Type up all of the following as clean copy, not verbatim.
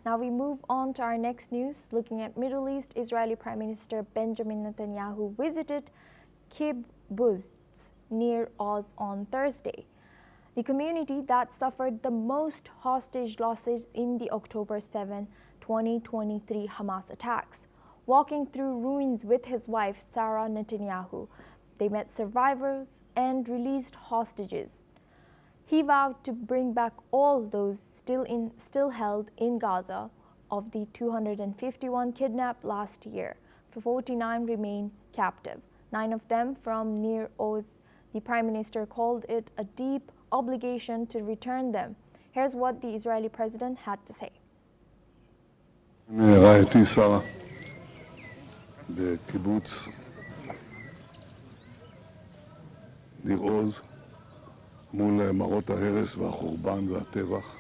Now we move on to our next news. Looking at Middle East, Israeli Prime Minister Benjamin Netanyahu visited Kibbutz Nir Oz on Thursday, the community that suffered the most hostage losses in the October 7, 2023 Hamas attacks. Walking through ruins with his wife, Sarah Netanyahu, they met survivors and released hostages. He vowed to bring back all those still held in Gaza. Of the 251 kidnapped last year, 49 remain captive, 9 of them from Nir Oz. The Prime Minister called it a deep obligation to return them. Here's what the Israeli president had to say. רעייתי שרה בקיבוץ ניר עוז מול מראות ההרס והחורבן והטבח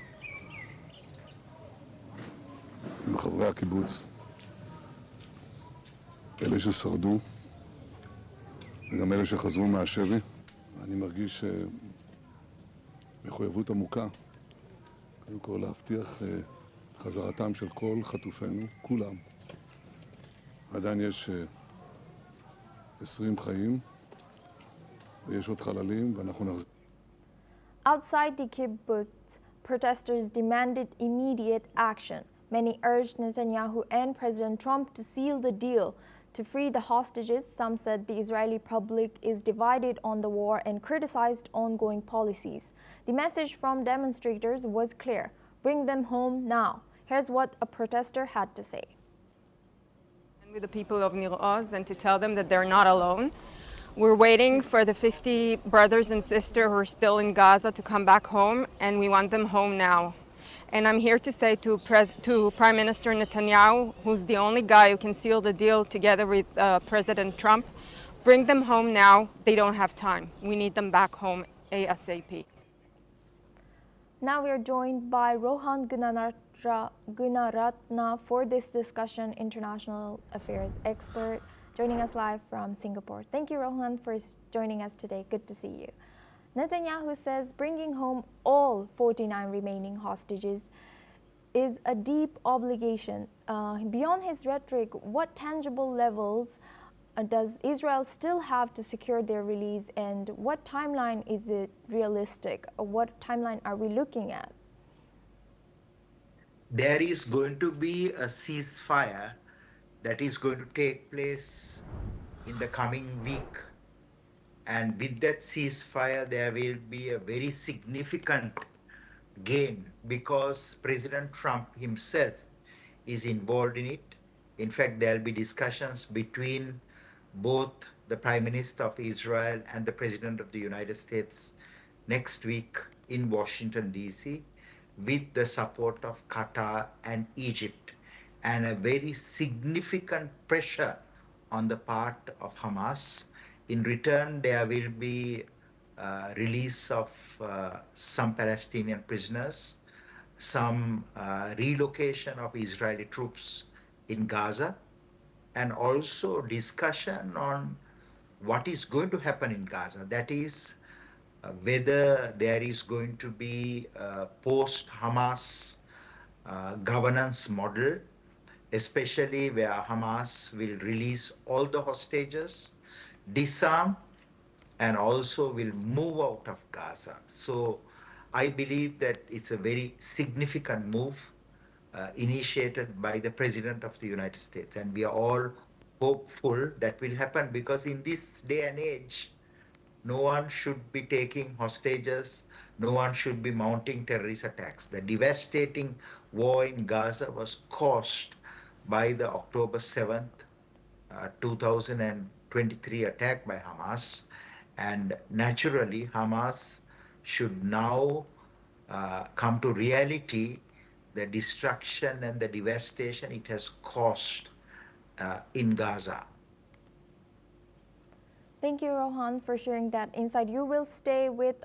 עם חברי הקיבוץ, אלה ששרדו וגם אלה שחזרו מהשבי. אני מרגיש מחויבות עמוקה, קודם כל להבטיח חזרתם של כל חטופינו, כולם. עדיין יש 20 חיים ויש עוד חללים ואנחנו נחזיר. Outside the kibbutz, protesters demanded immediate action. Many urged Netanyahu and President Trump to seal the deal to free the hostages. Some said the Israeli public is divided on the war and criticized ongoing policies. The message from demonstrators was clear: bring them home now. Here's what a protester had to say. With the people of Nir Oz, and to tell them that they're not alone. We're waiting for the 50 brothers and sisters who are still in Gaza to come back home, and we want them home now. And I'm here to say to Prime Minister Netanyahu, who's the only guy who can seal the deal together with President Trump, bring them home now. They don't have time. We need them back home ASAP. Now we are joined by Rohan Gunaratna for this discussion, international affairs expert, joining us live from Singapore. Thank you, Rohan, for joining us today. Good to see you. Netanyahu says bringing home all 49 remaining hostages is a deep obligation. Beyond his rhetoric, what tangible levels does Israel still have to secure their release, and what timeline is it realistic? What timeline are we looking at? There is going to be a ceasefire that is going to take place in the coming week. And with that ceasefire, there will be a very significant gain because President Trump himself is involved in it. In fact, there will be discussions between both the Prime Minister of Israel and the President of the United States next week in Washington, D.C., with the support of Qatar and Egypt, and a very significant pressure on the part of Hamas. In return, there will be release of some Palestinian prisoners, some relocation of Israeli troops in Gaza, and also discussion on what is going to happen in Gaza. That is, whether there is going to be a post-Hamas governance model, especially where Hamas will release all the hostages, disarm, and also will move out of Gaza. So I believe that it's a very significant move initiated by the President of the United States. And we are all hopeful that will happen, because in this day and age, no one should be taking hostages, no one should be mounting terrorist attacks. The devastating war in Gaza was caused by the October 7th, 2023 attack by Hamas. And naturally, Hamas should now come to reality the destruction and the devastation it has caused in Gaza. Thank you, Rohan, for sharing that insight. You will stay with